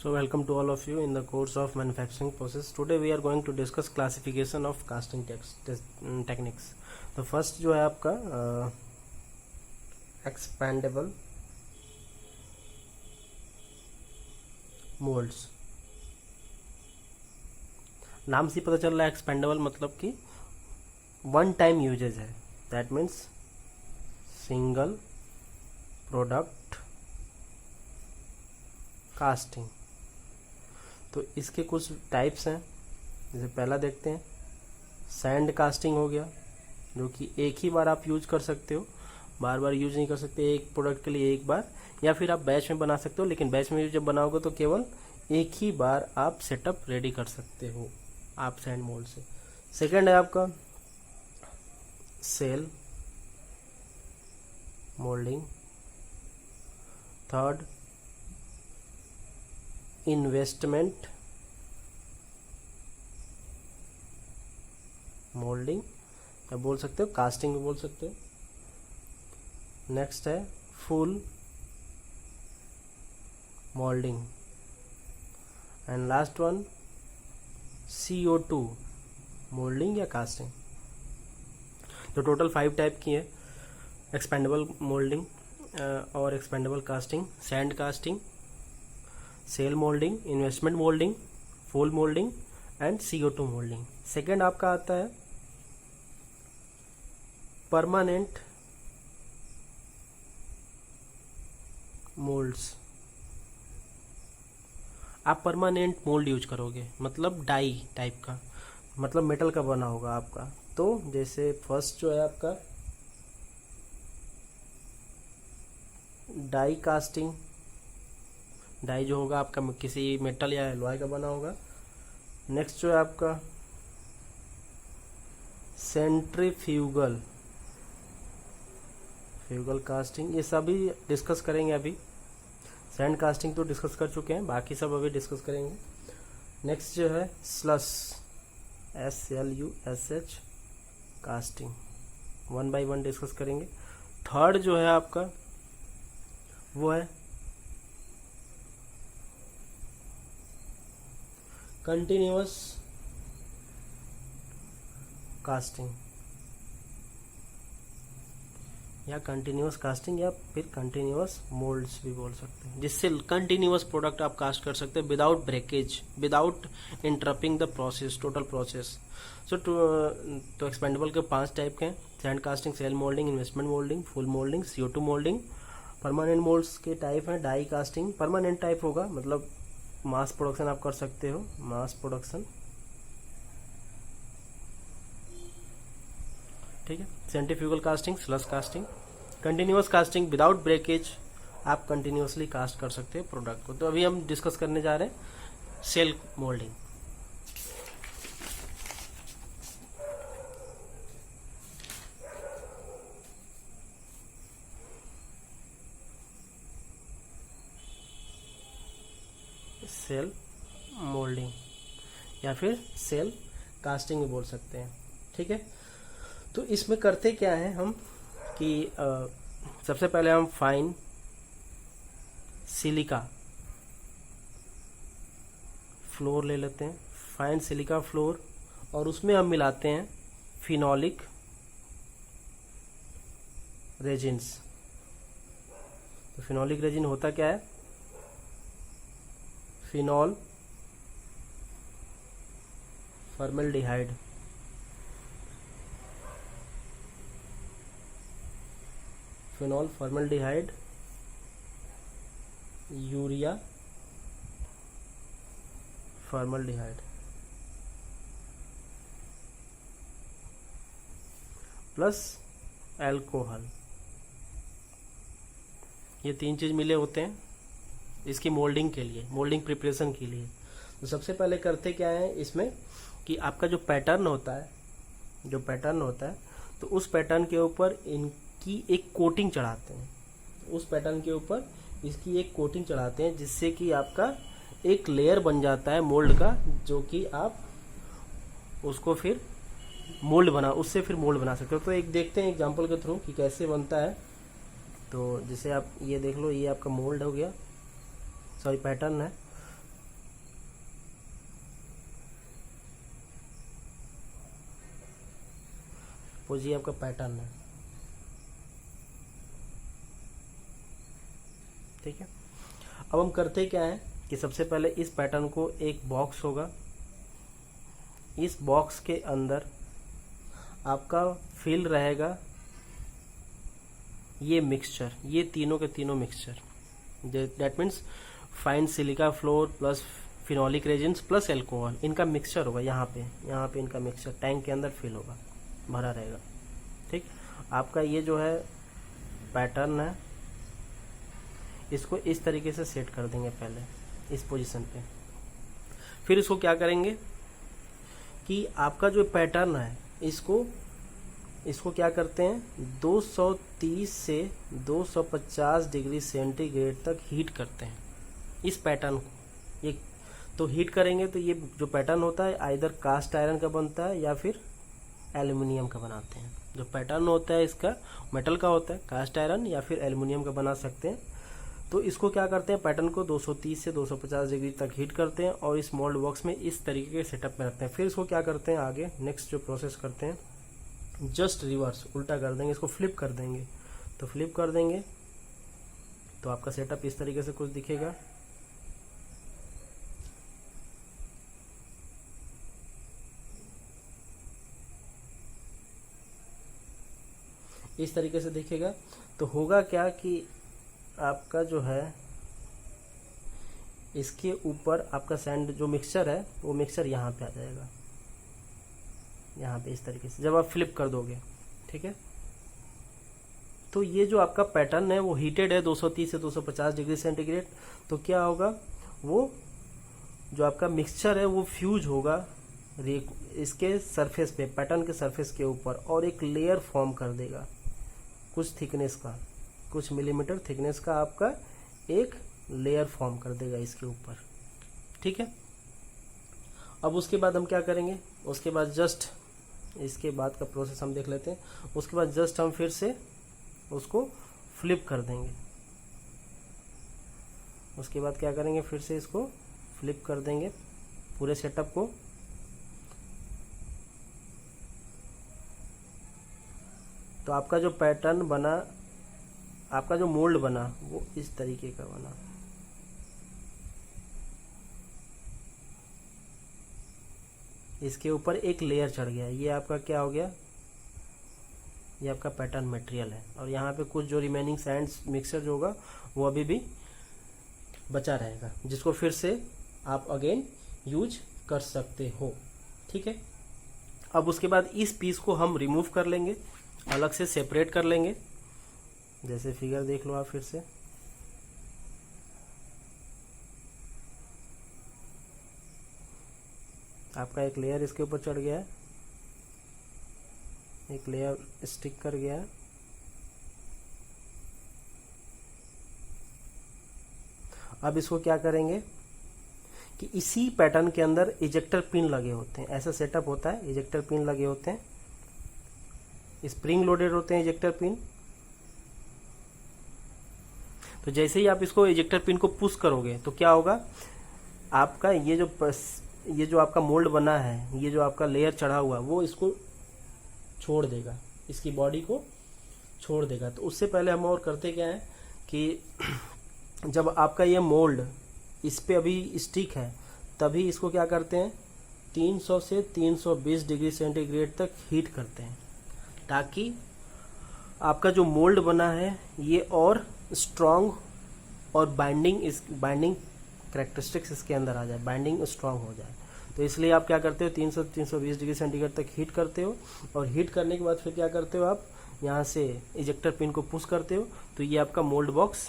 So welcome to all of you in the course of manufacturing process. Today we are going to discuss classification of casting techniques. The first जो है आपका expandable molds. नाम से पता चल रहा है एक्सपेंडेबल मतलब कि वन टाइम यूजेज है. That means single product casting. तो इसके कुछ टाइप्स हैं. जैसे पहला देखते हैं, सैंड कास्टिंग हो गया, जो कि एक ही बार आप यूज कर सकते हो, बार बार यूज नहीं कर सकते. एक प्रोडक्ट के लिए एक बार, या फिर आप बैच में बना सकते हो, लेकिन बैच में जब बनाओगे तो केवल एक ही बार आप सेटअप रेडी कर सकते हो आप सैंड मोल्ड से. सेकंड है आपका shell moulding. Third investment moulding, या बोल सकते हो कास्टिंग भी बोल सकते हो. नेक्स्ट है full moulding. And last one CO2 moulding या कास्टिंग. तो टोटल 5 टाइप की है. एक्सपेंडेबल मोल्डिंग और expendable casting, sand casting, shell moulding, investment moulding, full moulding and CO2 moulding. Second आपका आता है परमानेंट मोल्ड्स. आप परमानेंट मोल्ड यूज करोगे, मतलब डाई टाइप का, मतलब मेटल का बना होगा आपका. तो जैसे फर्स्ट जो है आपका डाई कास्टिंग. डाई जो होगा आपका किसी मेटल या एलॉय का बना होगा. नेक्स्ट जो है आपका सेंट्रीफ्यूगल कास्टिंग. ये सभी डिस्कस करेंगे अभी. सैंड कास्टिंग तो डिस्कस कर चुके हैं, बाकी सब अभी डिस्कस करेंगे. नेक्स्ट जो है स्लस SLUSH casting, one by one discuss करेंगे. थर्ड जो है आपका वो है कंटिन्यूअस कास्टिंग या कंटिन्यूअस कास्टिंग, या फिर कंटिन्यूअस मोल्ड्स भी बोल सकते हैं, जिससे कंटिन्यूअस प्रोडक्ट आप कास्ट कर सकते हैं without breakage, without interrupting the process, total process. So तो एक्सपेंडेबल के 5 टाइप के हैं: sand casting, shell moulding, investment moulding, full moulding, CO2 moulding. Permanent moulds के टाइप हैं डाई कास्टिंग. परमानेंट टाइप होगा मतलब मास प्रोडक्शन आप कर सकते हो, मास प्रोडक्शन, ठीक है. Centrifugal casting, slush casting. Continuous casting without breakage, आप कंटिन्यूअसली कास्ट कर सकते हो प्रोडक्ट को. तो अभी हम डिस्कस करने जा रहे हैं सेल मोल्डिंग. सेल मोल्डिंग या फिर सेल कास्टिंग भी बोल सकते हैं, ठीक है. तो इसमें करते क्या है हम कि सबसे पहले हम फाइन सिलिका फ्लोर ले लेते हैं, फाइन सिलिका फ्लोर, और उसमें हम मिलाते हैं फिनोलिक रेजिन्स. तो फिनोलिक रेजिन होता क्या है? Phenol formaldehyde. Phenol formaldehyde, urea formaldehyde plus alcohol. ये 3 चीज मिले होते हैं इसकी मोल्डिंग के लिए, मोल्डिंग प्रिपरेशन के लिए. तो सबसे पहले करते क्या है इसमें कि आपका जो पैटर्न होता है, तो उस पैटर्न के ऊपर की एक कोटिंग चढ़ाते हैं. उस पैटर्न के ऊपर इसकी एक कोटिंग चढ़ाते हैं, जिससे कि आपका एक लेयर बन जाता है मोल्ड का, जो कि आप उसको फिर उससे फिर मोल्ड बना सकते हो. तो एक देखते हैं एग्जांपल के थ्रू कि कैसे बनता है. तो जैसे आप ये देख लो, ये आपका मोल्ड हो गया, सॉरी पैटर्न है. सपोज ये आपका पैटर्न है, ठीक है। अब हम करते क्या है कि सबसे पहले इस पैटर्न को, एक बॉक्स होगा, इस बॉक्स के अंदर आपका फिल रहेगा ये मिक्सचर, ये तीनों के तीनों mixture, that means fine silica floor plus phenolic resins plus alcohol, इनका मिक्सचर होगा। यहाँ पे इनका मिक्सचर टैंक के अंदर फिल होगा, भरा रहेगा, ठीक। आपका ये जो है पैटर्न है, इसको इस तरीके से सेट कर देंगे पहले इस पोजीशन पे। फिर इसको क्या करेंगे कि आपका जो पैटर्न है इसको क्या करते हैं, 230 से 250 डिग्री सेंटीग्रेड तक हीट करते हैं इस पैटर्न को। ये तो हीट करेंगे तो ये जो पैटर्न होता है आइदर कास्ट आयरन का बनता है या फिर एल्युमिनियम का बनाते हैं। जो पैटर्न होता है इसका मेटल का होता है, कास्ट आयरन या फिर एल्युमिनियम का बना सकते हैं। तो इसको क्या करते हैं, पैटर्न को 230 से 250 डिग्री तक हीट करते हैं और इस मोल्ड बॉक्स में इस तरीके के सेटअप में रखते हैं। फिर इसको क्या करते हैं, आगे नेक्स्ट जो प्रोसेस करते हैं, जस्ट रिवर्स उल्टा कर देंगे, इसको फ्लिप कर देंगे। तो फ्लिप कर देंगे तो आपका सेटअप इस तरीके से कुछ दिखेगा। इस तरीके से दिखेगा। तो होगा क्या कि आपका जो है इसके ऊपर आपका सैंड जो मिक्सचर है वो मिक्सचर यहाँ पे आ जाएगा, यहाँ पे इस तरीके से जब आप फ्लिप कर दोगे, ठीक है। तो ये जो आपका पैटर्न है वो हीटेड है 230 से 250 डिग्री सेंटीग्रेड। तो क्या होगा, वो जो आपका मिक्सचर है वो फ्यूज होगा इसके सरफेस पे, पैटर्न के सरफेस के ऊपर, और एक लेयर फॉर्म कर देगा कुछ थिकनेस का, कुछ मिलीमीटर थिकनेस का आपका एक लेयर फॉर्म कर देगा इसके ऊपर, ठीक है। अब उसके बाद हम क्या करेंगे, उसके बाद जस्ट इसके बाद का प्रोसेस हम देख लेते हैं। उसके बाद जस्ट हम फिर से उसको फ्लिप कर देंगे। उसके बाद क्या करेंगे, फिर से इसको फ्लिप कर देंगे पूरे सेटअप को। तो आपका जो पैटर्न बना, आपका जो मोल्ड बना वो इस तरीके का बना। इसके ऊपर एक लेयर चढ़ गया, ये आपका क्या हो गया, ये आपका पैटर्न मटेरियल है। और यहाँ पे कुछ जो रिमेनिंग सैंड्स मिक्सचर जो होगा वो अभी भी बचा रहेगा, जिसको फिर से आप अगेन यूज कर सकते हो, ठीक है। अब उसके बाद इस पीस को हम रिमूव कर लेंगे, अलग से सेपरेट कर लेंगे। जैसे फिगर देख लो आप फिर से, आपका एक लेयर इसके ऊपर चढ़ गया है, एक लेयर स्टिक कर गया है। अब इसको क्या करेंगे कि इसी पैटर्न के अंदर इजेक्टर पिन लगे होते हैं, ऐसा सेटअप होता है, इजेक्टर पिन लगे होते हैं, स्प्रिंग लोडेड होते हैं इजेक्टर पिन। तो जैसे ही आप इसको इजेक्टर पिन को पुश करोगे तो क्या होगा, आपका ये जो आपका मोल्ड बना है, ये जो आपका लेयर चढ़ा हुआ वो इसको छोड़ देगा, इसकी बॉडी को छोड़ देगा। तो उससे पहले हम और करते क्या है कि जब आपका ये मोल्ड इस पे अभी स्टिक है तभी इसको क्या करते हैं, 300 से 320 डिग्री सेंटीग्रेड तक हीट करते हैं, ताकि आपका जो मोल्ड बना है ये और स्ट्रांग और बाइंडिंग कैरेक्टरिस्टिक्स इसके अंदर आ जाए, बाइंडिंग स्ट्रांग हो जाए। तो इसलिए आप क्या करते हो, 300 से 320 डिग्री सेंटीग्रेड तक हीट करते हो, और हीट करने के बाद फिर क्या करते हो, आप यहाँ से इजेक्टर पिन को पुश करते हो, तो ये आपका मोल्ड बॉक्स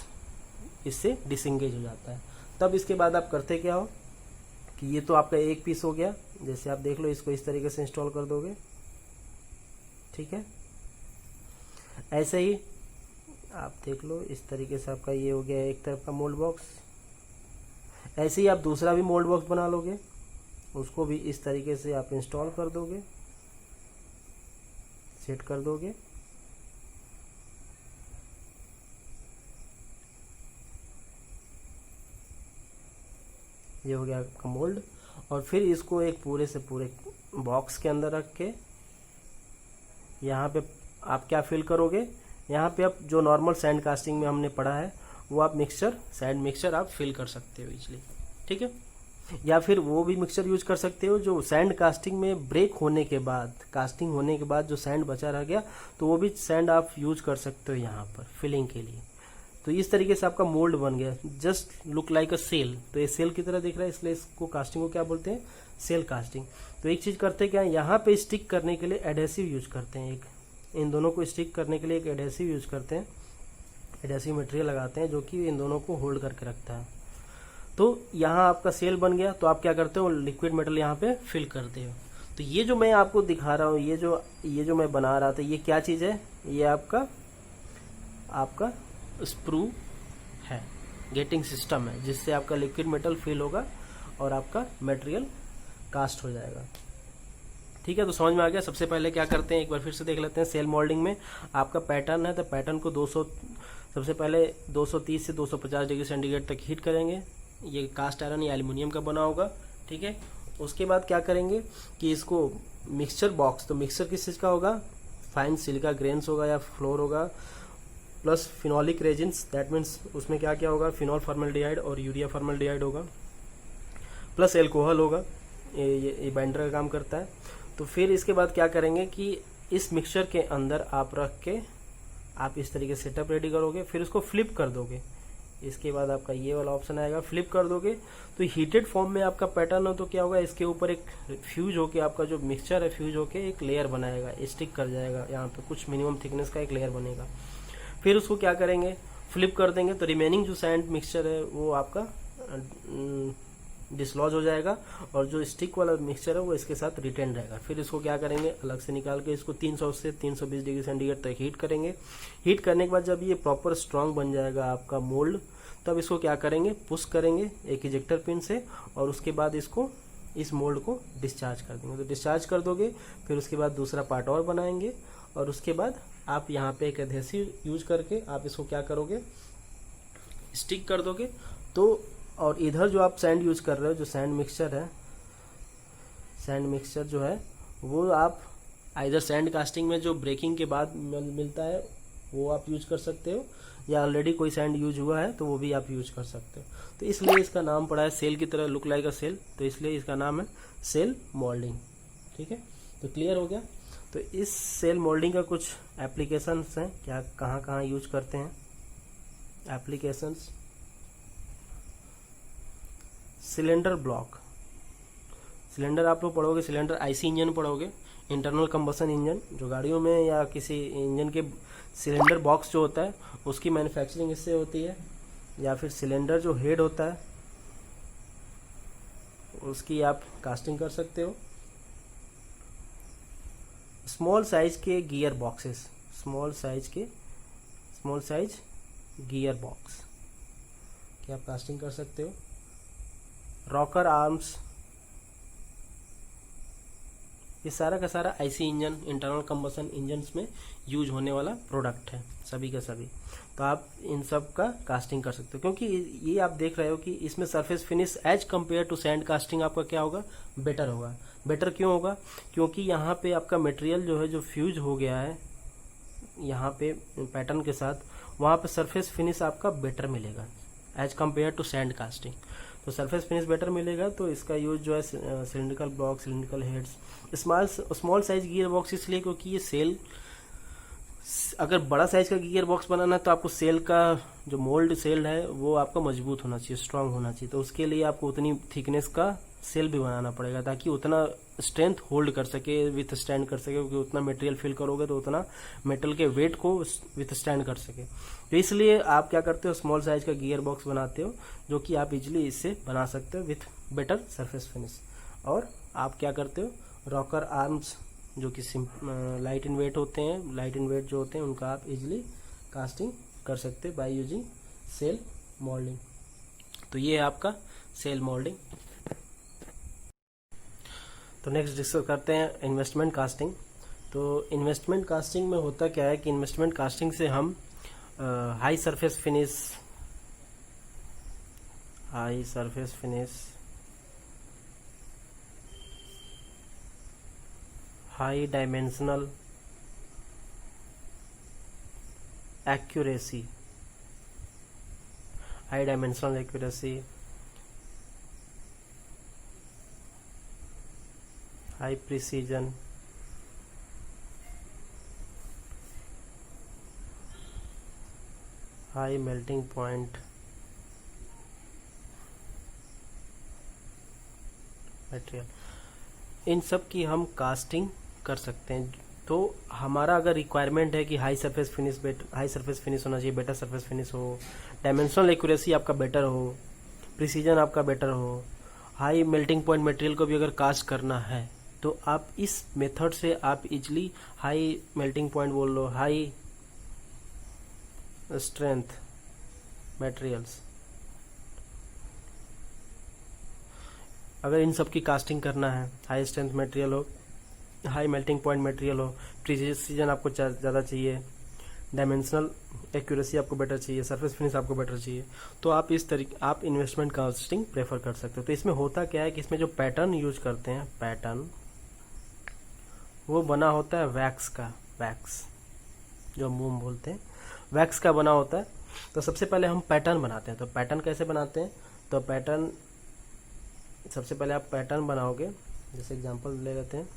इससे डिसंगेज हो जाता है। तब इसके बाद आप करते क्या हो कि ये तो आपका एक पीस हो गया, जैसे आप देख लो, इसको इस तरीके से इंस्टॉल कर दोगे, ठीक है। ऐसे ही आप देख लो, इस तरीके से आपका ये हो गया एक तरफ का मोल्ड बॉक्स। ऐसे ही आप दूसरा भी मोल्ड बॉक्स बना लोगे, उसको भी इस तरीके से आप इंस्टॉल कर दोगे, सेट कर दोगे। ये हो गया आपका मोल्ड। और फिर इसको एक पूरे से पूरे बॉक्स के अंदर रख के यहाँ पे आप क्या फिल करोगे, यहाँ पे आप जो नॉर्मल सैंड कास्टिंग में हमने पढ़ा है वो आप मिक्सचर, सैंड मिक्सचर आप फिल कर सकते हो इजली, ठीक है। या फिर वो भी मिक्सचर यूज कर सकते हो जो सैंड कास्टिंग में ब्रेक होने के बाद, कास्टिंग होने के बाद जो सैंड बचा रह गया, तो वो भी सैंड आप यूज कर सकते हो यहाँ पर फिलिंग के लिए। तो इस तरीके से आपका मोल्ड बन गया, just look like a shell. तो ये सेल की तरह दिख रहा है, इसलिए इसको कास्टिंग को क्या बोलते हैं, सेल कास्टिंग। तो एक चीज करते हैं क्या, यहाँ पे स्टिक करने के लिए एडेसिव यूज करते हैं, एक इन दोनों को स्टिक करने के लिए एक एडेसिव यूज करते हैं, एडेसिव मटेरियल लगाते हैं जो कि इन दोनों को होल्ड करके रखता है। तो यहाँ आपका सेल बन गया, तो आप क्या करते हो, लिक्विड मेटल यहाँ पे फिल करते हो। तो ये जो मैं आपको दिखा रहा हूँ, ये जो मैं बना रहा था, ये क्या चीज है, ये आपका स्प्रू है, गेटिंग सिस्टम है, जिससे आपका लिक्विड मेटल फिल होगा और आपका मटेरियल कास्ट हो जाएगा, ठीक है। तो समझ में आ गया। सबसे पहले क्या करते हैं, एक बार फिर से देख लेते हैं। सेल मोल्डिंग में आपका पैटर्न है, तो पैटर्न को सबसे पहले 230 से 250 डिग्री सेंटीग्रेड तक हीट करेंगे। ये कास्ट आयरन या एल्युमिनियम का बना होगा, ठीक है। उसके बाद क्या करेंगे कि इसको मिक्सचर बॉक्स, तो मिक्सचर किस चीज़ का होगा, फाइन सिलिका ग्रेन्स होगा या फ्लोर होगा, plus phenolic resins, that means उसमें क्या क्या होगा, फिनॉल फॉर्मेल्डिहाइड और यूरिया फॉर्मेल्डिहाइड होगा, प्लस एल्कोहल होगा, ये बाइंडर का काम करता है। तो फिर इसके बाद क्या करेंगे कि इस मिक्सचर के अंदर आप रख के आप इस तरीके से सेटअप रेडी करोगे, फिर उसको फ्लिप कर दोगे। इसके बाद आपका ये वाला ऑप्शन आएगा, फ्लिप कर दोगे तो हीटेड फॉर्म में आपका पैटर्न हो, तो क्या होगा, इसके ऊपर एक फ्यूज होके आपका जो मिक्सचर है फ्यूज होके एक लेयर बनाएगा, स्टिक कर जाएगा, यहाँ पे कुछ मिनिमम थिकनेस का एक लेयर बनेगा। फिर उसको क्या करेंगे, फ्लिप कर देंगे, तो रिमेनिंग जो सैंड मिक्सचर है वो आपका डिसलॉज हो जाएगा और जो स्टिक वाला मिक्सचर है वो इसके साथ रिटेन रहेगा। फिर इसको क्या करेंगे, अलग से निकाल के इसको 300 से 320 डिग्री सेंटीग्रेड तक हीट करेंगे। हीट करने के बाद जब ये प्रॉपर स्ट्रांग बन जाएगा आपका मोल्ड, तब इसको क्या करेंगे, पुश करेंगे एक इजेक्टर पिन से, और उसके बाद इस मोल्ड को डिस्चार्ज कर देंगे। तो डिस्चार्ज कर दोगे, फिर उसके बाद दूसरा पार्ट और बनाएंगे, और उसके बाद आप यहाँ पे एक एडहेसिव यूज करके आप इसको क्या करोगे, स्टिक कर दोगे। तो और इधर जो आप सैंड यूज कर रहे हो, जो सैंड मिक्सचर है, सैंड मिक्सचर जो है वो आप आइदर सैंड कास्टिंग में जो ब्रेकिंग के बाद मिलता है वो आप यूज कर सकते हो, या ऑलरेडी कोई सैंड यूज हुआ है तो वो भी आप यूज कर सकते हो। तो इसलिए इसका नाम पड़ा है सेल की तरह, लुक लाइक अ सेल, तो इसलिए इसका नाम है सेल मोल्डिंग, ठीक है। तो क्लियर हो गया। तो इस सेल मोल्डिंग का कुछ एप्लीकेशंस हैं, क्या कहाँ कहाँ यूज करते हैं एप्लीकेशंस। सिलेंडर ब्लॉक, सिलेंडर आप लोग पढ़ोगे, सिलेंडर आईसी इंजन पढ़ोगे, इंटरनल कंबसन इंजन, जो गाड़ियों में या किसी इंजन के सिलेंडर बॉक्स जो होता है उसकी मैन्युफैक्चरिंग इससे होती है, या फिर सिलेंडर जो हेड होता है उसकी आप कास्टिंग कर सकते हो। स्मॉल साइज के gear boxes, small size gear box की आप कास्टिंग कर सकते हो। रॉकर आर्म्स, ये सारा का सारा IC engine, internal combustion engines में यूज होने वाला प्रोडक्ट है, सभी का सभी। तो आप इन सब का कास्टिंग कर सकते हो, क्योंकि ये आप देख रहे हो कि इसमें surface finish as compare to sand casting आपका क्या होगा, बेटर होगा। बेटर क्यों होगा, क्योंकि यहाँ पे आपका मटेरियल जो है जो फ्यूज हो गया है यहाँ पे पैटर्न के साथ, वहाँ पे सरफेस फिनिश आपका बेटर मिलेगा as compare to sand casting. तो सरफेस फिनिश बेटर मिलेगा, तो इसका यूज जो है cylindrical block, cylindrical heads, small size gear box इसलिए क्योंकि ये सेल, अगर बड़ा साइज का गियर बॉक्स बनाना है तो आपको सेल का जो मोल्ड सेल है वो आपका मजबूत होना चाहिए, स्ट्रांग होना चाहिए। तो उसके लिए आपको उतनी थिकनेस का सेल भी बनाना पड़ेगा ताकि उतना स्ट्रेंथ होल्ड कर सके, विथ स्टैंड कर सके, क्योंकि उतना मटेरियल फिल करोगे तो उतना मेटल के वेट को विथ स्टैंड कर सके। तो इसलिए आप क्या करते हो, स्मॉल साइज का गियर बॉक्स बनाते हो, जो कि आप इजिली इससे बना सकते हो विथ बेटर सरफेस फिनिश। और आप क्या करते हो, रॉकर आर्म्स जो कि लाइट इन वेट होते हैं, लाइट इन वेट जो होते हैं उनका आप इजिली कास्टिंग कर सकते हैं बाय यूजिंग सेल मोल्डिंग। तो ये है आपका सेल मोल्डिंग। तो नेक्स्ट डिस्कस करते हैं इन्वेस्टमेंट कास्टिंग। तो इन्वेस्टमेंट कास्टिंग में होता क्या है कि इन्वेस्टमेंट कास्टिंग से हम high surface finish, high dimensional accuracy, high dimensional accuracy, high precision, high melting point material, इन सब की हम कास्टिंग कर सकते हैं। तो हमारा अगर रिक्वायरमेंट है कि हाई सरफेस फिनिश होना चाहिए, बेटर सरफेस फिनिश हो, डायमेंशनल एक्यूरेसी आपका बेटर हो, प्रिसीजन आपका बेटर हो, हाई मेल्टिंग पॉइंट मटेरियल को भी अगर कास्ट करना है, तो आप इस मेथड से आप इजली हाई मेल्टिंग पॉइंट बोल लो, हाई स्ट्रेंथ मटेरियल्स, अगर इन सब की कास्टिंग करना है, हाई स्ट्रेंथ मटेरियल हो, हाई मेल्टिंग पॉइंट मटेरियल हो, प्रिसीजन आपको ज़्यादा चाहिए, डायमेंशनल एक्यूरेसी आपको बेटर चाहिए, सरफेस फिनिश आपको बेटर चाहिए, तो आप इस तरीके आप इन्वेस्टमेंट कास्टिंग प्रेफर कर सकते हो। तो इसमें होता क्या है कि इसमें जो पैटर्न यूज करते हैं, पैटर्न वो बना होता है वैक्स का, वैक्स जो मोम बोलते हैं, वैक्स का बना होता है। तो सबसे पहले हम पैटर्न बनाते हैं। तो पैटर्न कैसे बनाते हैं? तो पैटर्न सबसे पहले आप पैटर्न बनाओगे, जैसे एग्जांपल ले लेते हैं।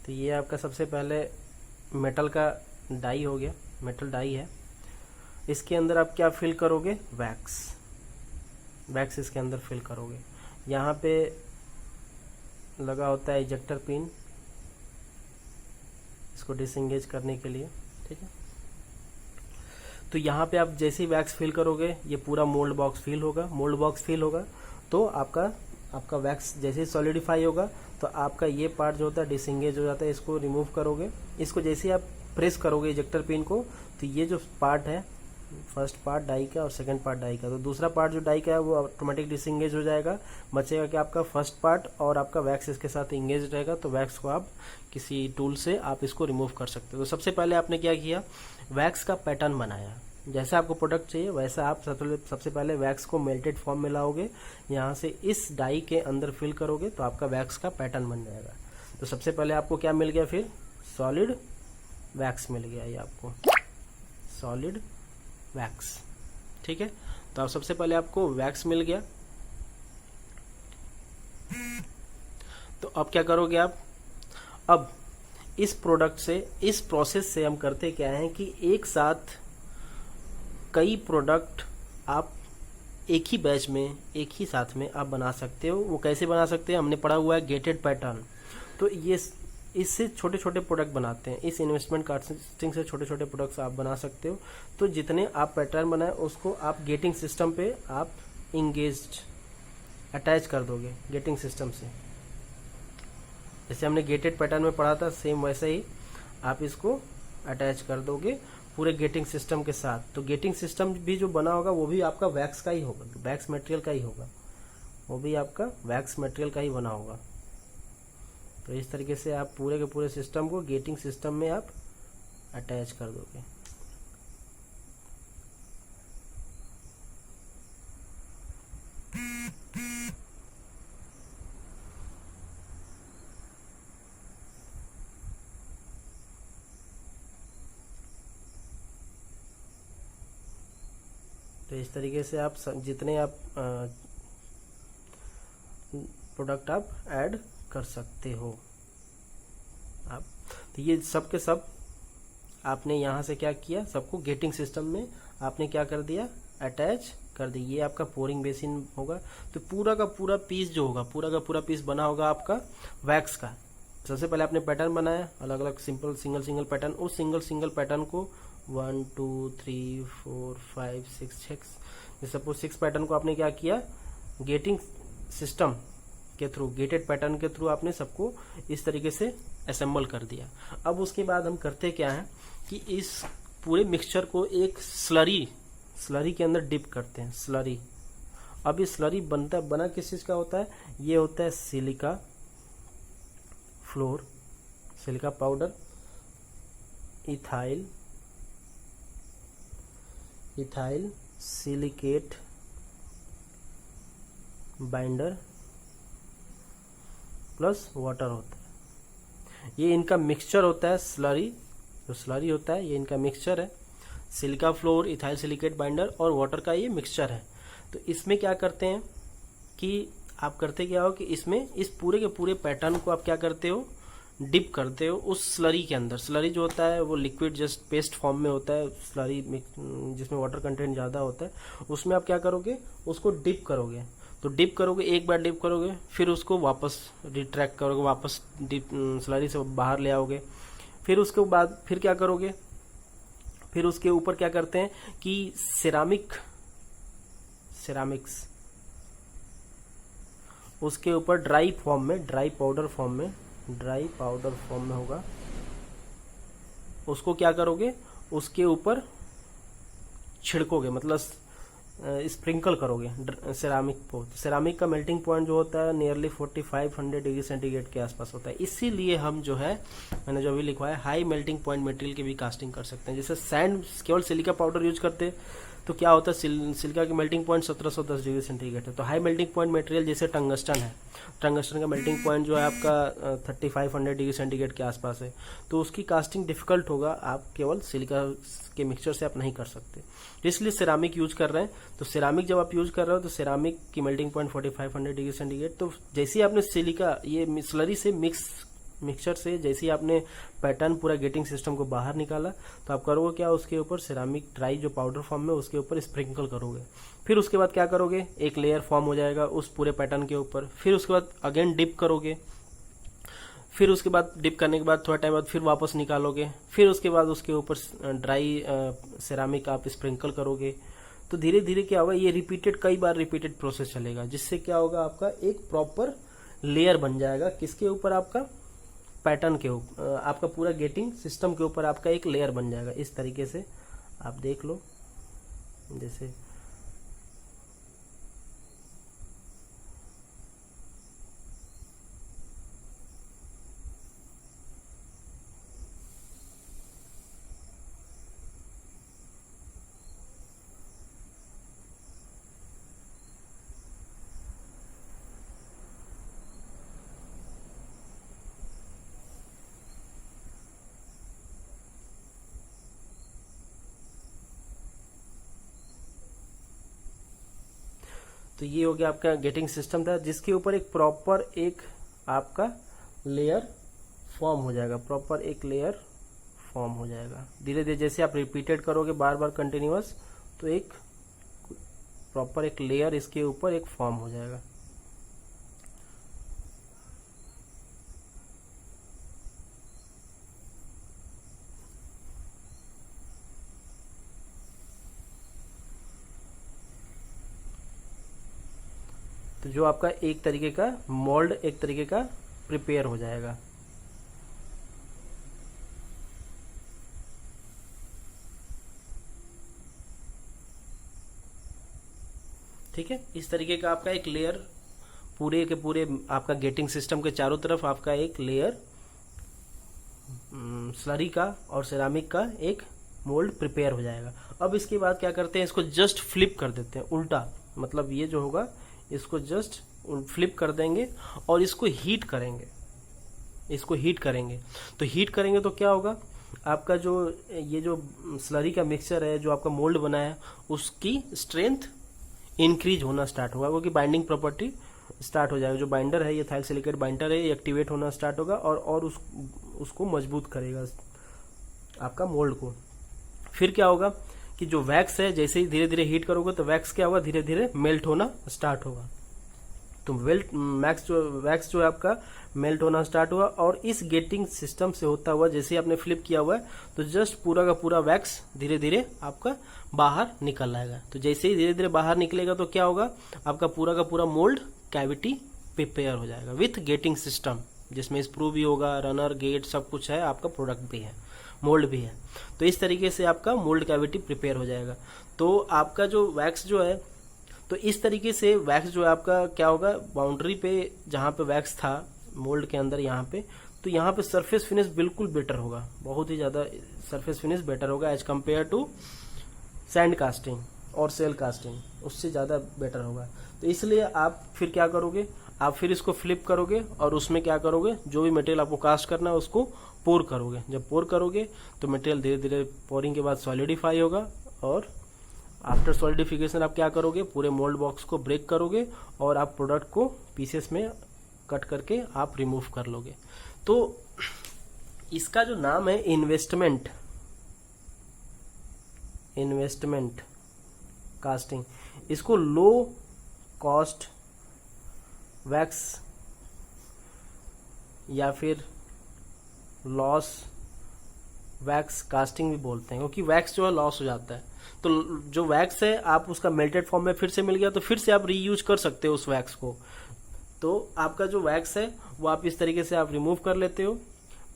तो ये आपका सबसे पहले मेटल का डाई हो गया, मेटल डाई है। इसके अंदर आप क्या फिल करोगे? वैक्स, वैक्स इसके अंदर फिल करोगे। यहाँ पे लगा होता है इजेक्टर पिन, इसको डिसएंगेज करने के लिए, ठीक है। तो यहाँ पे आप जैसे ही वैक्स फिल करोगे, ये पूरा मोल्ड बॉक्स फिल होगा। मोल्ड बॉक्स फिल होगा तो आपका वैक्स जैसे ही सॉलिडिफाई होगा तो आपका ये पार्ट जो होता है डिसएंगेज हो जाता है, इसको रिमूव करोगे। इसको जैसे ही आप प्रेस करोगे इजेक्टर पिन को, तो ये जो पार्ट है, फर्स्ट पार्ट डाई का और सेकंड पार्ट डाई का, तो दूसरा पार्ट जो डाई का है वो ऑटोमेटिक डिसएंगेज हो जाएगा। बचेगा कि आपका फर्स्ट पार्ट और आपका वैक्स इसके साथ इंगेज रहेगा। तो वैक्स को आप किसी टूल से आप इसको रिमूव कर सकते हो। तो सबसे पहले आपने क्या किया? वैक्स का पैटर्न बनाया। जैसा आपको प्रोडक्ट चाहिए वैसा आप सबसे पहले वैक्स को मेल्टेड फॉर्म में लाओगे, यहाँ से इस डाई के अंदर फिल करोगे तो आपका वैक्स का पैटर्न बन जाएगा। तो सबसे पहले आपको क्या मिल गया? फिर सॉलिड वैक्स मिल गया, ये आपको सॉलिड वैक्स, ठीक है। तो आप सबसे पहले आपको वैक्स मिल गया। तो अब क्या करोगे आप? अब इस प्रोडक्ट से, इस प्रोसेस से हम करते क्या है कि एक साथ कई प्रोडक्ट आप एक ही बैच में, एक ही साथ में आप बना सकते हो। वो कैसे बना सकते हैं? हमने पढ़ा हुआ है गेटेड पैटर्न। तो ये इससे छोटे छोटे प्रोडक्ट बनाते हैं। इस इन्वेस्टमेंट कास्टिंग से छोटे छोटे प्रोडक्ट्स आप बना सकते हो। तो जितने आप पैटर्न बनाए उसको आप गेटिंग सिस्टम पे आप इंगेज्ड अटैच कर दोगे गेटिंग सिस्टम से। जैसे हमने गेटेड पैटर्न में पढ़ा था, सेम वैसे ही आप इसको अटैच कर दोगे पूरे गेटिंग सिस्टम के साथ। तो गेटिंग सिस्टम भी जो बना होगा वो भी आपका वैक्स का ही होगा, वैक्स मटेरियल का ही होगा, वो भी आपका वैक्स मटेरियल का ही बना होगा। तो इस तरीके से आप पूरे के पूरे सिस्टम को गेटिंग सिस्टम में आप अटैच कर दोगे। तो इस तरीके से आप जितने आप प्रोडक्ट आप ऐड कर सकते हो आप। तो ये सब के सब आपने यहाँ से क्या किया? सबको गेटिंग सिस्टम में आपने क्या कर दिया? अटैच कर दी। ये आपका पोरिंग बेसिन होगा। तो पूरा का पूरा पीस जो होगा, पूरा का पूरा पीस बना होगा आपका वैक्स का। सबसे पहले आपने पैटर्न बनाया, अलग अलग सिंपल सिंगल पैटर्न। उस सिंगल पैटर्न को 1 2 3 4 5 6 सपोज 6 पैटर्न को आपने क्या किया? गेटिंग सिस्टम के थ्रू, गेटेड पैटर्न के थ्रू आपने सबको इस तरीके से असेंबल कर दिया। अब उसके बाद हम करते क्या है कि इस पूरे मिक्सचर को एक स्लरी के अंदर डिप करते हैं। स्लरी, अब ये स्लरी बना किस चीज का होता है? ये होता है silica floor silica powder, ethyl silicate binder plus water होता है। ये इनका मिक्सचर होता है, स्लरी, जो स्लरी होता है ये इनका मिक्सचर है। Silica floor, ethyl silicate binder और वाटर का ये मिक्सचर है। तो इसमें क्या करते हैं कि आप करते क्या हो कि इसमें इस पूरे के पूरे पैटर्न को आप क्या करते हो, डिप करते हो उस स्लरी के अंदर। स्लरी जो होता है वो लिक्विड जस्ट पेस्ट फॉर्म में होता है, स्लरी जिसमें वाटर कंटेंट ज़्यादा होता है, उसमें आप क्या करोगे, उसको डिप करोगे। तो डिप करोगे, एक बार डिप करोगे, फिर उसको वापस रिट्रैक्ट करोगे, वापस डिप स्लरी से बाहर ले आओगे। फिर उसके बाद फिर क्या करोगे, फिर उसके ऊपर क्या करते हैं कि सेरामिक्स उसके ऊपर ड्राई पाउडर फॉर्म में होगा, उसको क्या करोगे, उसके ऊपर छिड़कोगे, मतलब स्प्रिंकल करोगे सेरामिक को। सेरामिक का मेल्टिंग पॉइंट जो होता है नियरली 4500 डिग्री सेंटीग्रेड के आसपास होता है। इसीलिए हम जो है, मैंने जो अभी लिखवाया, हाई मेल्टिंग पॉइंट मटेरियल की भी कास्टिंग कर सकते हैं। जैसे सैंड केवल सिलिका पाउडर यूज करते तो क्या होता है, सिलिका की मेल्टिंग पॉइंट 1710 डिग्री सेंटीग्रेड है। तो हाई मेल्टिंग पॉइंट मटेरियल जैसे टंगस्टन है, टंगस्टन का मेल्टिंग पॉइंट जो है आपका 3500 डिग्री सेंटीग्रेड के आसपास है, तो उसकी कास्टिंग डिफिकल्ट होगा, आप केवल सिलिका के मिक्सचर से आप नहीं कर सकते। इसलिए सेरामिक यूज कर रहे हैं। तो सेरामिक जब आप यूज कर रहे हो तो सेरामिक की मेल्टिंग पॉइंट 4500 डिग्री सेंटीग्रेड। तो जैसे ही आपने सिलिका ये स्लरी से मिक्सचर से जैसे ही आपने पैटर्न पूरा गेटिंग सिस्टम को बाहर निकाला, तो आप करोगे क्या, उसके ऊपर सेरामिक ड्राई जो पाउडर फॉर्म में उसके ऊपर स्प्रिंकल करोगे। फिर उसके बाद क्या करोगे, एक लेयर फॉर्म हो जाएगा उस पूरे पैटर्न के ऊपर। फिर उसके बाद अगेन डिप करोगे, फिर उसके बाद डिप करने के बाद थोड़ा टाइम बाद फिर वापस निकालोगे, फिर उसके बाद उसके ऊपर ड्राई सेरामिक आप स्प्रिंकल करोगे। तो धीरे धीरे क्या होगा, ये कई बार रिपीटेड प्रोसेस चलेगा, जिससे क्या होगा, आपका एक प्रॉपर लेयर बन जाएगा। किसके ऊपर, आपका पैटर्न के ऊपर, आपका पूरा गेटिंग सिस्टम के ऊपर आपका एक लेयर बन जाएगा। इस तरीके से आप देख लो, जैसे तो ये हो गया आपका गेटिंग सिस्टम था, जिसके ऊपर एक प्रॉपर एक आपका लेयर फॉर्म हो जाएगा, धीरे धीरे जैसे आप रिपीटेड करोगे बार बार कंटिन्यूअस, तो एक प्रॉपर एक लेयर इसके ऊपर एक फॉर्म हो जाएगा। तो जो आपका एक तरीके का मोल्ड एक तरीके का प्रिपेयर हो जाएगा। ठीक है, इस तरीके का आपका एक लेयर पूरे के पूरे आपका गेटिंग सिस्टम के चारों तरफ आपका एक लेयर स्लरी का और सेरामिक का एक मोल्ड प्रिपेयर हो जाएगा। अब इसके बाद क्या करते हैं, इसको जस्ट फ्लिप कर देते हैं उल्टा, मतलब ये जो होगा इसको जस्ट फ्लिप कर देंगे और इसको हीट करेंगे। तो हीट करेंगे तो क्या होगा, आपका जो ये जो स्लरी का मिक्सचर है, जो आपका मोल्ड बना है, उसकी स्ट्रेंथ इंक्रीज होना स्टार्ट होगा, क्योंकि बाइंडिंग प्रॉपर्टी स्टार्ट हो जाएगा। जो बाइंडर है, ये थाइल सिलिकेट बाइंडर है, ये एक्टिवेट होना स्टार्ट होगा और उसको मजबूत करेगा आपका मोल्ड को। फिर क्या होगा कि जो वैक्स है, जैसे ही धीरे धीरे हीट करोगे तो वैक्स क्या होगा, धीरे धीरे मेल्ट होना स्टार्ट होगा। तो वैक्स जो है आपका मेल्ट होना स्टार्ट हुआ, और इस गेटिंग सिस्टम से होता हुआ जैसे ही आपने फ्लिप किया हुआ है, तो जस्ट पूरा का पूरा वैक्स धीरे धीरे आपका बाहर निकल आएगा। तो जैसे ही धीरे धीरे बाहर निकलेगा तो क्या होगा, आपका पूरा का पूरा मोल्ड कैविटी प्रिपेयर हो जाएगा विथ गेटिंग सिस्टम, जिसमें स्प्रू भी होगा, रनर, गेट सब कुछ है, आपका प्रोडक्ट भी है, मोल्ड भी है। तो इस तरीके से आपका मोल्ड कैविटी प्रिपेयर हो जाएगा। तो आपका जो वैक्स जो है, तो इस तरीके से वैक्स जो है आपका क्या होगा, बाउंड्री पे जहाँ पे वैक्स था मोल्ड के अंदर यहाँ पे, तो यहाँ पे सरफेस फिनिश बिल्कुल बेटर होगा, बहुत ही ज़्यादा सरफेस फिनिश बेटर होगा as compare to sand casting और सेल कास्टिंग, उससे ज़्यादा बेटर होगा। तो इसलिए आप फिर क्या करोगे, आप फिर इसको फ्लिप करोगे और उसमें क्या करोगे, जो भी मटेरियल आपको कास्ट करना है उसको पोर करोगे। जब पोर करोगे तो मटेरियल धीरे धीरे पोरिंग के बाद सॉलिडिफाई होगा, और आफ्टर सॉलिडिफिकेशन आप क्या करोगे, पूरे मोल्ड बॉक्स को ब्रेक करोगे और आप प्रोडक्ट को पीसेस में कट करके आप रिमूव कर लोगे। तो इसका जो नाम है इन्वेस्टमेंट कास्टिंग, इसको लो कॉस्ट वैक्स या फिर लॉस वैक्स कास्टिंग भी बोलते हैं, क्योंकि वैक्स जो है लॉस हो जाता है। तो जो वैक्स है आप उसका मेल्टेड फॉर्म में फिर से मिल गया तो फिर से आप रीयूज कर सकते हो उस वैक्स को। तो आपका जो वैक्स है वो आप इस तरीके से आप रिमूव कर लेते हो।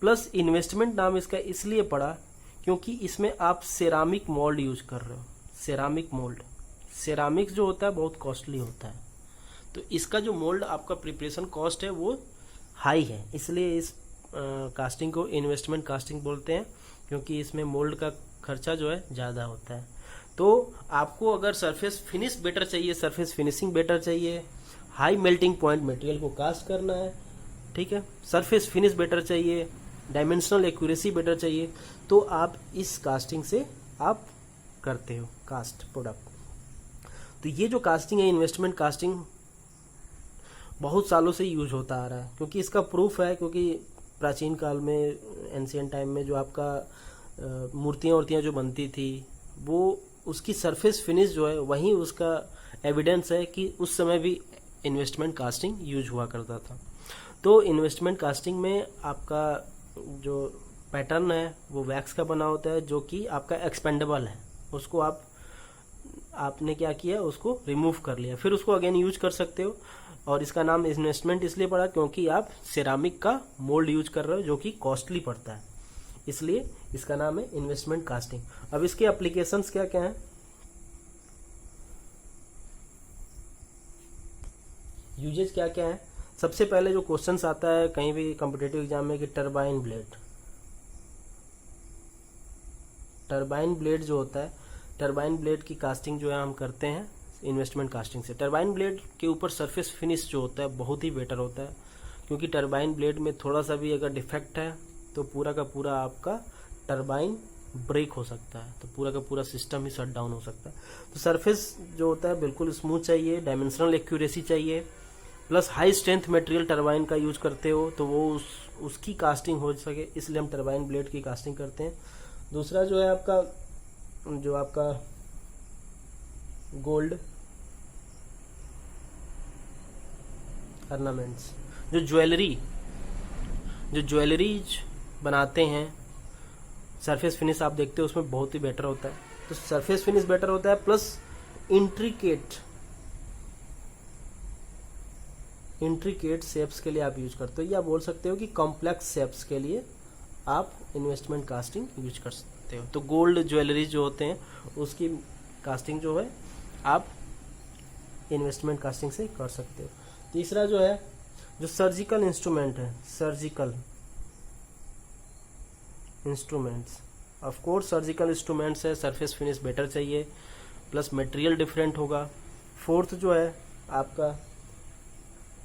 प्लस इन्वेस्टमेंट नाम इसका इसलिए पड़ा क्योंकि इसमें आप सेरामिक मोल्ड यूज कर रहे हो। सेरामिक मोल्ड, सेरामिक्स जो होता है बहुत कॉस्टली होता है, तो इसका जो मोल्ड आपका प्रिपरेशन कॉस्ट है वो हाई है, इसलिए इस कास्टिंग को इन्वेस्टमेंट कास्टिंग बोलते हैं, क्योंकि इसमें मोल्ड का खर्चा जो है ज़्यादा होता है। तो आपको अगर सरफेस फिनिश बेटर चाहिए, सरफेस फिनिशिंग बेटर चाहिए, हाई मेल्टिंग पॉइंट मटेरियल को कास्ट करना है, ठीक है, सरफेस फिनिश बेटर चाहिए, डायमेंशनल एक्यूरेसी बेटर चाहिए, तो आप इस कास्टिंग से आप करते हो कास्ट प्रोडक्ट। तो ये जो कास्टिंग है, इन्वेस्टमेंट कास्टिंग, बहुत सालों से यूज होता आ रहा है, क्योंकि इसका प्रूफ है, क्योंकि प्राचीन काल में, एंशियंट टाइम में जो आपका मूर्तियाँ जो बनती थी, वो उसकी सरफेस फिनिश जो है वहीं उसका एविडेंस है कि उस समय भी इन्वेस्टमेंट कास्टिंग यूज हुआ करता था। तो इन्वेस्टमेंट कास्टिंग में आपका जो पैटर्न है वो वैक्स का बना होता है, जो कि आपका एक्सपेंडेबल है, उसको आपने क्या किया, उसको रिमूव कर लिया, फिर उसको अगेन यूज कर सकते हो। और इसका नाम इन्वेस्टमेंट इसलिए पड़ा क्योंकि आप सेरामिक का मोल्ड यूज कर रहे हो जो कि कॉस्टली पड़ता है, इसलिए इसका नाम है इन्वेस्टमेंट कास्टिंग। अब इसके एप्लीकेशंस क्या क्या हैं, यूजेज क्या क्या है। सबसे पहले जो क्वेश्चंस आता है कहीं भी कॉम्पिटिटिव एग्जाम में कि टरबाइन ब्लेड जो होता है, टरबाइन ब्लेड की कास्टिंग जो है हम करते हैं इन्वेस्टमेंट कास्टिंग से। टरबाइन ब्लेड के ऊपर सरफेस फिनिश जो होता है बहुत ही बेटर होता है, क्योंकि टरबाइन ब्लेड में थोड़ा सा भी अगर डिफेक्ट है तो पूरा का पूरा आपका टरबाइन ब्रेक हो सकता है, तो पूरा का पूरा सिस्टम ही शट डाउन हो सकता है। तो सरफेस जो होता है बिल्कुल स्मूथ चाहिए, डायमेंशनल एक्यूरेसी चाहिए, plus high strength material turbine का यूज करते हो तो वो उसकी कास्टिंग हो सके, इसलिए हम टरबाइन ब्लेड की कास्टिंग करते हैं। दूसरा जो है आपका गोल्ड ऑर्नामेंट्स, जो ज्वेलरीज बनाते हैं, सरफेस फिनिश आप देखते हो उसमें बहुत ही बेटर होता है। तो सरफेस फिनिश बेटर होता है, प्लस इंट्रिकेट शेप्स के लिए आप यूज करते हो, या बोल सकते हो कि कॉम्प्लेक्स शेप्स के लिए आप इन्वेस्टमेंट कास्टिंग यूज कर सकते हो। तो गोल्ड ज्वेलरीज जो होते हैं उसकी कास्टिंग जो है आप इन्वेस्टमेंट कास्टिंग से कर सकते हो। तीसरा जो है जो सर्जिकल इंस्ट्रूमेंट है, surgical instruments, of course surgical instruments है, सरफेस फिनिश बेटर चाहिए, प्लस मटेरियल डिफरेंट होगा। फोर्थ जो है आपका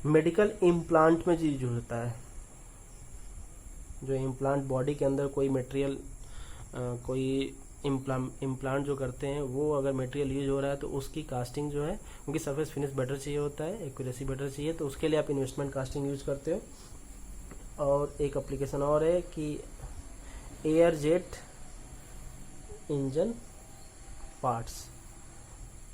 मेडिकल इम्प्लांट में यूज होता है, जो इम्प्लांट बॉडी के अंदर कोई मटेरियल कोई इम्प्लांट जो करते हैं वो अगर मटेरियल यूज हो रहा है तो उसकी कास्टिंग जो है, क्योंकि सरफेस फिनिश बेटर चाहिए होता है, एक्यूरेसी बेटर चाहिए, तो उसके लिए आप इन्वेस्टमेंट कास्टिंग यूज करते हो। और एक एप्लीकेशन और है कि air jet engine parts,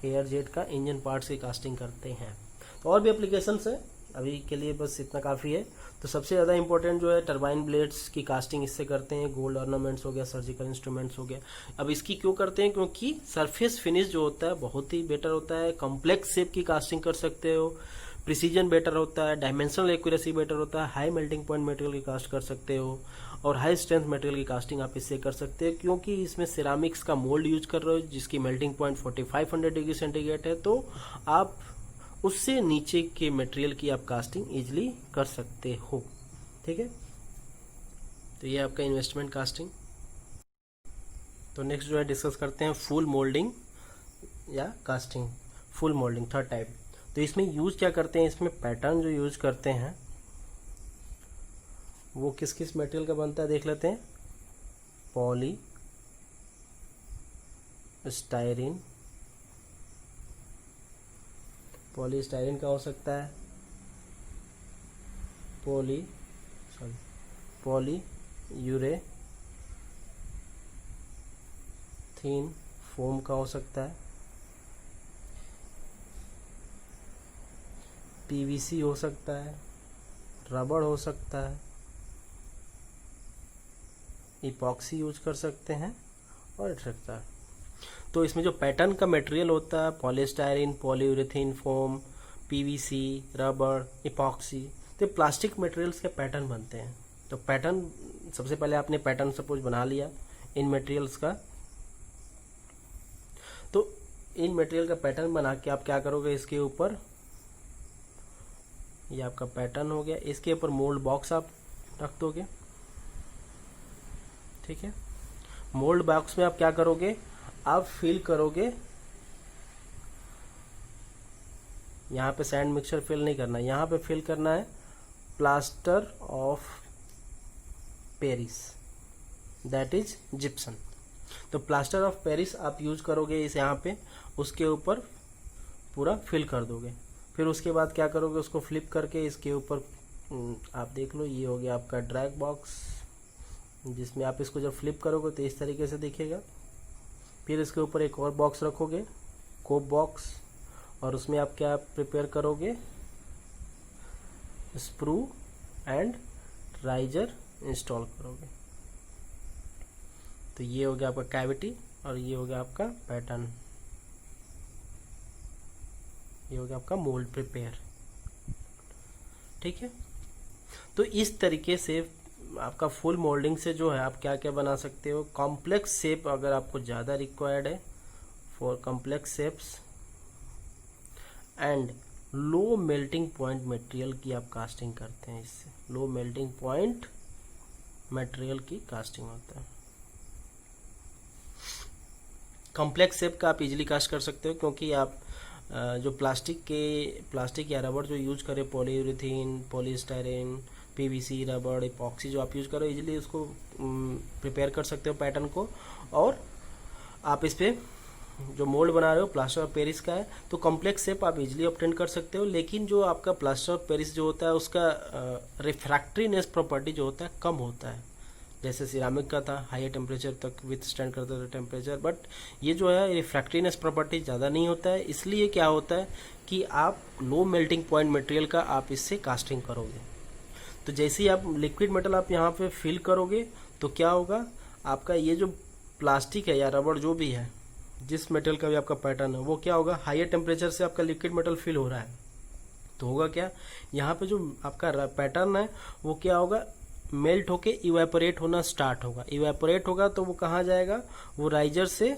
air jet का इंजन पार्ट्स की कास्टिंग करते हैं। तो और भी एप्लीकेशंस है, अभी के लिए बस इतना काफ़ी है। तो सबसे ज़्यादा इंपॉर्टेंट जो है टरबाइन ब्लेड्स की कास्टिंग इससे करते हैं, गोल्ड ऑर्नामेंट्स हो गया, सर्जिकल इंस्ट्रूमेंट्स हो गया। अब इसकी क्यों करते हैं, क्योंकि सरफेस फिनिश जो होता है बहुत ही बेटर होता है, कॉम्प्लेक्स शेप की कास्टिंग कर सकते हो, प्रिसीजन बेटर होता है, डायमेंशनल एक्यूरेसी बेटर होता है, हाई मेल्टिंग पॉइंट मटेरियल की कास्ट कर सकते हो, और हाई स्ट्रेंथ मटेरियल की कास्टिंग आप इससे कर सकते हो, क्योंकि इसमें सिरामिक्स का मोल्ड यूज कर रहे हो जिसकी मेल्टिंग पॉइंट 4500 डिग्री सेंटीग्रेड है, तो आप उससे नीचे के मटेरियल की आप कास्टिंग इजिली कर सकते हो। ठीक है। तो ये आपका इन्वेस्टमेंट कास्टिंग। तो नेक्स्ट जो है डिस्कस करते हैं फुल मोल्डिंग या casting. Full moulding third type. तो इसमें यूज क्या करते हैं, इसमें पैटर्न जो यूज करते हैं वो किस किस मटेरियल का बनता है देख लेते हैं। पॉली स्टायरीन, पॉली स्टायरीन का हो सकता है, पॉली यूरेथीन फोम का हो सकता है, पीवीसी हो सकता है, रबड़ हो सकता है, इपॉक्सी यूज कर सकते हैं और सकता है। तो इसमें जो पैटर्न का मटेरियल होता है पॉलीस्टायरीन, पॉलीयूरेथीन फोम, पीवीसी, रबड़, इपॉक्सी, तो प्लास्टिक मटेरियल्स के पैटर्न बनते हैं। तो पैटर्न सबसे पहले आपने पैटर्न सपोज बना लिया इन मटेरियल्स का। तो इन मटेरियल का पैटर्न बना के आप क्या करोगे, इसके ऊपर ये आपका पैटर्न हो गया, इसके ऊपर मोल्ड बॉक्स आप रख दोगे। ठीक है, मोल्ड बॉक्स में आप क्या करोगे, आप फिल करोगे। यहाँ पे सैंड मिक्सचर फिल नहीं करना, यहाँ पे फिल करना है plaster of Paris, that is Gipson. तो प्लास्टर ऑफ पेरिस आप यूज करोगे इस यहाँ पे, उसके ऊपर पूरा फिल कर दोगे। फिर उसके बाद क्या करोगे, उसको फ्लिप करके इसके ऊपर आप देख लो, ये हो गया आपका ड्रैग बॉक्स, जिसमें आप इसको जब फ्लिप करोगे तो इस तरीके से दिखेगा। फिर इसके ऊपर एक और बॉक्स रखोगे, कोप बॉक्स, और उसमें आप क्या प्रिपेयर करोगे, स्प्रू एंड राइजर इंस्टॉल करोगे। तो ये हो गया आपका कैविटी और ये हो गया आपका पैटर्न, ये हो गया आपका मोल्ड प्रिपेयर। ठीक है, तो इस तरीके से आपका फुल मोल्डिंग से जो है आप क्या क्या बना सकते हो। कॉम्प्लेक्स शेप अगर आपको ज़्यादा रिक्वायर्ड है, for complex shapes and low melting point material की आप कास्टिंग करते हैं। इससे लो मेल्टिंग पॉइंट मटेरियल की कास्टिंग होता है। कॉम्प्लेक्स शेप का आप इजीली कास्ट कर सकते हो, क्योंकि आप जो प्लास्टिक या रबड़ जो यूज करें, पॉलीयूरेथीन, पॉलीस्टायरीन, पीवीसी, रबड़, इपॉक्सी जो आप यूज करो, इजीली उसको प्रिपेयर कर सकते हो पैटर्न को। और आप इस पे जो मोल्ड बना रहे हो प्लास्टर ऑफ पेरिस का है, तो कॉम्प्लेक्स शेप आप इजीली ऑब्टेन कर सकते हो। लेकिन जो आपका प्लास्टर ऑफ पेरिस जो होता है उसका रिफ्रैक्ट्रीनेस प्रॉपर्टी जो होता है कम होता है। जैसे सिरामिक का था, हाई टेम्परेचर तक विथ स्टैंड करता था टेम्परेचर, बट ये जो है रिफ्रैक्ट्रीनेस प्रॉपर्टी ज़्यादा नहीं होता है। इसलिए क्या होता है कि आप लो मेल्टिंग पॉइंट मटेरियल का आप इससे कास्टिंग करोगे। तो जैसे ही आप लिक्विड मेटल आप यहाँ पे फिल करोगे तो क्या होगा, आपका ये जो प्लास्टिक है या रबड़ जो भी है, जिस मेटल का भी आपका पैटर्न है, वो क्या होगा, हायर टेम्परेचर से आपका लिक्विड मेटल फिल हो रहा है। तो होगा क्या, यहाँ पे जो आपका पैटर्न है वो क्या होगा, मेल्ट होके इवेपोरेट होना स्टार्ट होगा। इवेपोरेट होगा तो वो कहाँ जाएगा, वो राइजर से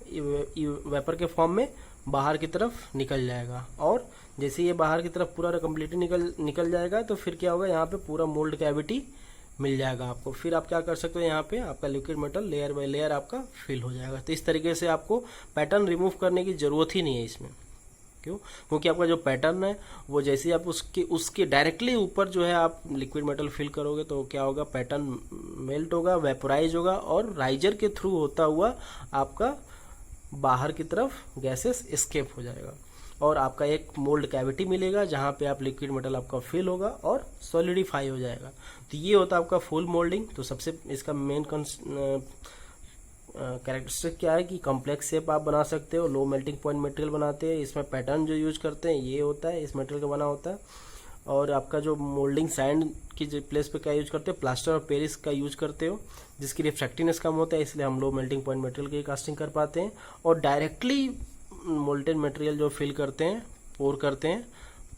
वेपर के फॉर्म में बाहर की तरफ निकल जाएगा। और जैसे ये बाहर की तरफ पूरा कम्प्लीटली निकल जाएगा तो फिर क्या होगा, यहाँ पे पूरा मोल्ड कैविटी मिल जाएगा आपको। फिर आप क्या कर सकते हो, यहाँ पे आपका liquid metal layer by layer आपका फिल हो जाएगा। तो इस तरीके से आपको पैटर्न रिमूव करने की जरूरत ही नहीं है इसमें। क्यों, क्योंकि आपका जो पैटर्न है वो जैसे आप उसके डायरेक्टली ऊपर जो है आप लिक्विड मेटल फिल करोगे तो क्या होगा, पैटर्न मेल्ट होगा, वेपोराइज होगा और राइजर के थ्रू होता हुआ आपका बाहर की तरफ गैसेस एस्केप हो जाएगा और आपका एक मोल्ड कैविटी मिलेगा जहाँ पे आप लिक्विड मेटल आपका फिल होगा और सॉलिडिफाई हो जाएगा। तो ये होता है आपका फुल मोल्डिंग। तो सबसे इसका मेन कैरेक्टरिस्टिक क्या है कि कॉम्प्लेक्स शेप आप बना सकते हो, लो मेल्टिंग पॉइंट मटेरियल बनाते हैं, इसमें पैटर्न जो यूज करते हैं ये होता है, इस मटेरियल का बना होता है। और आपका जो मोल्डिंग सैंड की प्लेस पे क्या यूज करते हैं, प्लास्टर ऑफ पेरिस का यूज करते हो, जिसकी रिफ्रैक्टिवनेस कम होता है, इसलिए हम लो मेल्टिंग पॉइंट मटेरियल की कास्टिंग कर पाते हैं। और डायरेक्टली मोल्टेन मटेरियल जो फिल करते हैं, पोर करते हैं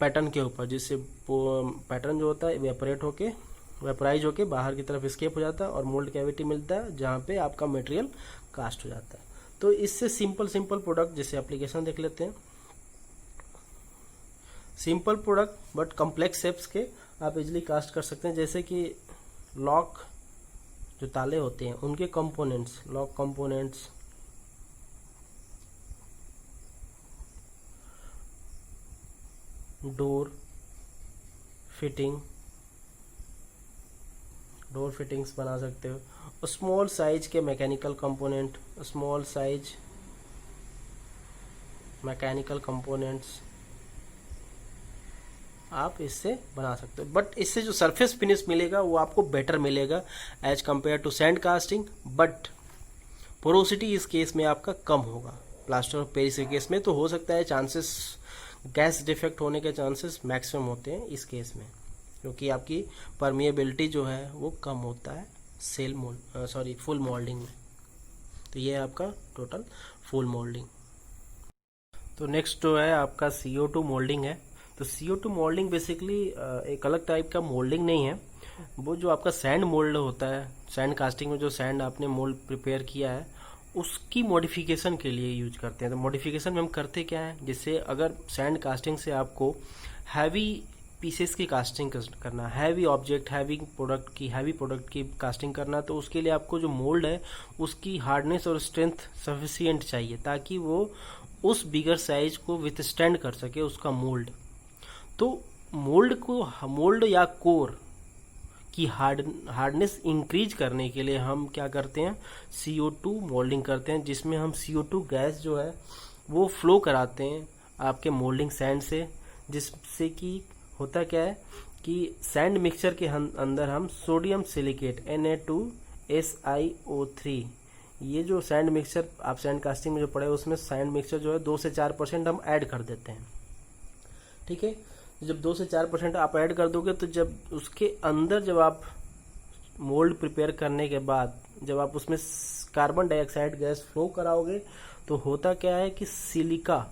पैटर्न के ऊपर, जिससे पैटर्न जो होता है वेपोरेट होके वेपोराइज होके बाहर की तरफ एस्केप हो जाता है और मोल्ड कैविटी मिलता है जहाँ पे आपका मटेरियल कास्ट हो जाता है। तो इससे सिंपल प्रोडक्ट, जैसे एप्लीकेशन देख लेते हैं, simple product but complex shapes के आप इजीली कास्ट कर सकते हैं। जैसे कि लॉक जो ताले होते हैं उनके components, lock components, door fittings बना सकते हो, और स्मॉल साइज के mechanical component, small size mechanical components आप इससे बना सकते हो। बट इससे जो सरफेस फिनिश मिलेगा वो आपको बेटर मिलेगा as compare to sand casting, but porosity इस केस में आपका कम होगा। प्लास्टर ऑफ पेरिस के केस में तो हो सकता है चांसेस, गैस डिफेक्ट होने के चांसेस मैक्सिमम होते हैं इस केस में, क्योंकि आपकी परमिएबिलिटी जो है वो कम होता है फुल मोल्डिंग में। तो ये है आपका टोटल फुल मोल्डिंग। तो नेक्स्ट जो है आपका CO2 मोल्डिंग है। तो CO2 मोल्डिंग बेसिकली एक अलग टाइप का मोल्डिंग नहीं है, वो जो आपका सैंड मोल्ड होता है, सैंड कास्टिंग में जो सैंड आपने मोल्ड प्रिपेयर किया है उसकी मॉडिफिकेशन के लिए यूज करते हैं। तो मॉडिफिकेशन में हम करते क्या है, जैसे अगर सैंड कास्टिंग से आपको हैवी पीसेस की कास्टिंग करना, हैवी ऑब्जेक्ट, हैवी प्रोडक्ट की कास्टिंग करना, तो उसके लिए आपको जो मोल्ड है उसकी हार्डनेस और स्ट्रेंथ सफिशिएंट चाहिए ताकि वो उस बिगर साइज को विथस्टैंड कर सके उसका मोल्ड। तो मोल्ड या कोर की हार्डनेस इंक्रीज करने के लिए हम क्या करते हैं, CO2 मोल्डिंग करते हैं, जिसमें हम CO2 गैस जो है वो फ्लो कराते हैं आपके मोल्डिंग सैंड से, जिससे कि होता क्या है कि सैंड मिक्सचर के अंदर हम सोडियम सिलिकेट Na2SiO3, ये जो सैंड मिक्सचर आप सैंड कास्टिंग में जो पढ़े उसमें सैंड मिक्सचर जो है 2 से 4% हम ऐड कर देते हैं। ठीक है, जब 2 से 4% आप ऐड कर दोगे तो जब उसके अंदर जब आप मोल्ड प्रिपेयर करने के बाद जब आप उसमें कार्बन डाइऑक्साइड गैस फ्लो कराओगे तो होता क्या है कि सिलिका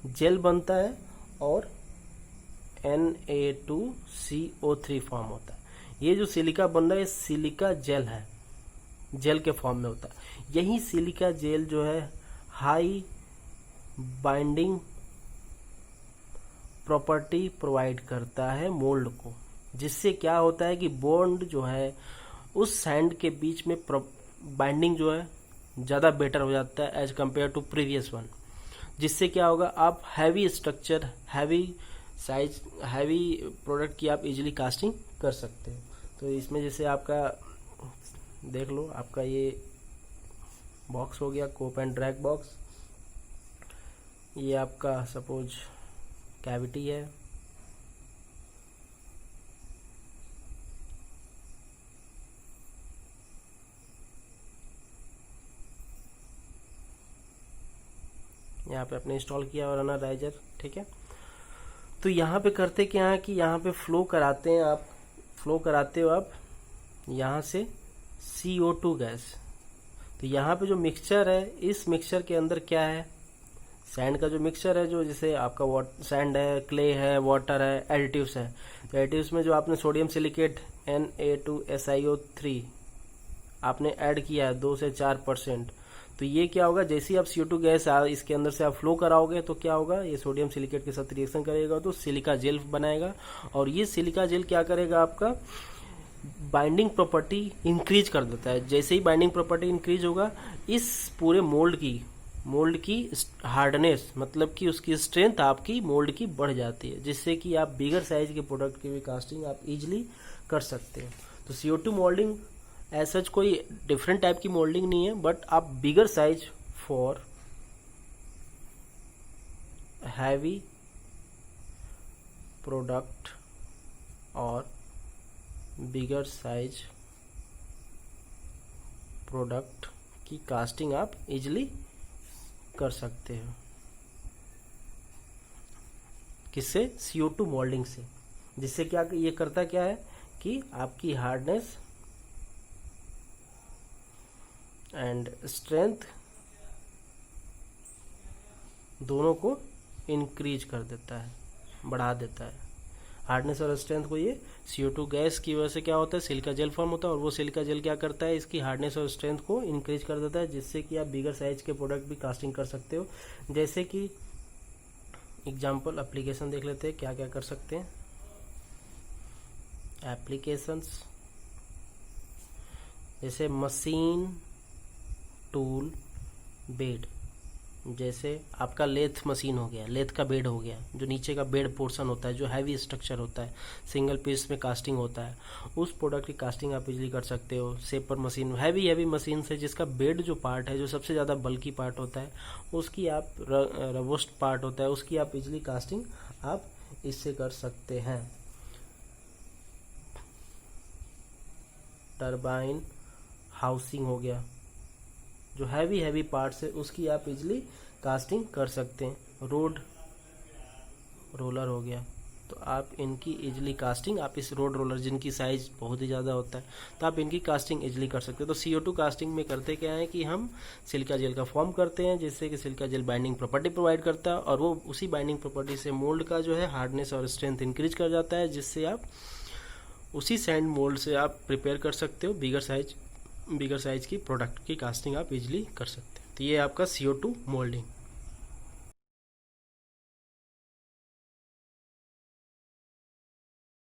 जेल बनता है और Na2CO3 फॉर्म होता है। ये जो सिलिका बन रहा है सिलिका जेल है, जेल के फॉर्म में होता है। यही सिलिका जेल जो है हाई बाइंडिंग प्रॉपर्टी प्रोवाइड करता है मोल्ड को, जिससे क्या होता है कि बॉन्ड जो है उस सैंड के बीच में बाइंडिंग जो है ज़्यादा बेटर हो जाता है as compare to previous one, जिससे क्या होगा आप heavy structure, heavy size, heavy product की आप इजीली कास्टिंग कर सकते हो। तो इसमें जैसे आपका देख लो, आपका ये बॉक्स हो गया कोप एंड ड्रैग बॉक्स, ये आपका सपोज कैविटी है, यहाँ पे आपने इंस्टॉल किया और रनर राइजर। ठीक है, तो यहाँ पे करते क्या है कि यहाँ पे फ्लो कराते हो आप यहाँ से CO2 गैस। तो यहाँ पे जो मिक्सचर है, इस मिक्सचर के अंदर क्या है, सैंड का जो मिक्सचर है, जो जैसे आपका सैंड है, क्ले है, वाटर है, एडिटिव्स है। तो एडिटिव्स में जो आपने सोडियम सिलिकेट Na2SiO3 आपने ऐड किया है 2 से 4%, तो ये क्या होगा, जैसे ही आप CO2 गैस इसके अंदर से आप फ्लो कराओगे तो क्या होगा, ये सोडियम सिलिकेट के साथ रिएक्शन करेगा तो सिलिका जेल बनाएगा, और ये सिलिका जेल क्या करेगा, आपका बाइंडिंग प्रॉपर्टी इंक्रीज कर देता है। जैसे ही बाइंडिंग प्रॉपर्टी इंक्रीज होगा, इस पूरे मोल्ड की हार्डनेस, मतलब कि उसकी स्ट्रेंथ आपकी मोल्ड की बढ़ जाती है, जिससे कि आप बिगर साइज के प्रोडक्ट की भी कास्टिंग आप इजीली कर सकते हो। तो CO2 मोल्डिंग एज सच कोई डिफरेंट टाइप की मोल्डिंग नहीं है, बट आप bigger size for heavy product और बिगर साइज प्रोडक्ट की कास्टिंग आप इजीली कर सकते हो। किससे, CO2 मोल्डिंग से, जिससे क्या ये करता क्या है कि आपकी हार्डनेस एंड स्ट्रेंथ दोनों को इंक्रीज कर देता है, बढ़ा देता है। हार्डनेस और स्ट्रेंथ को ये CO2 गैस की वजह से क्या होता है, सिलिका जेल फॉर्म होता है, और वो सिलिका जेल क्या करता है, इसकी हार्डनेस और स्ट्रेंथ को इंक्रीज कर देता है, जिससे कि आप बिगर साइज के प्रोडक्ट भी कास्टिंग कर सकते हो। जैसे कि एग्जांपल एप्लीकेशन देख लेते हैं, क्या क्या कर सकते हैं एप्लीकेशंस। जैसे मशीन, टूल, बेड। जैसे आपका लेथ मशीन हो गया, लेथ का बेड हो गया, जो नीचे का बेड पोर्शन होता है, जो हैवी स्ट्रक्चर होता है, सिंगल पीस में कास्टिंग होता है, उस प्रोडक्ट की कास्टिंग आप इजीली कर सकते हो। शेपर मशीन, हैवी मशीन से जिसका बेड जो पार्ट है, जो सबसे ज़्यादा बल्की पार्ट होता है, उसकी आप रोबस्ट पार्ट होता है, उसकी आप इजीली कास्टिंग आप इससे कर सकते हैं। टरबाइन हाउसिंग हो गया, जो हैवी पार्ट्स है उसकी आप इजीली कास्टिंग कर सकते हैं। रोड रोलर हो गया, तो आप इनकी इजीली कास्टिंग, आप इस रोड रोलर जिनकी साइज बहुत ही ज़्यादा होता है, तो आप इनकी कास्टिंग इजीली कर सकते हो। तो CO2 कास्टिंग में करते क्या है कि हम सिलिका जेल का फॉर्म करते हैं, जिससे कि silica gel binding property provide करता है, और वो उसी बाइंडिंग प्रॉपर्टी से मोल्ड का जो है हार्डनेस और स्ट्रेंथ इंक्रीज कर जाता है, जिससे आप उसी सैंड मोल्ड से आप प्रिपेयर कर सकते हो बिगर साइज की प्रोडक्ट की कास्टिंग आप इजीली कर सकते हैं। तो ये आपका CO2 मोल्डिंग।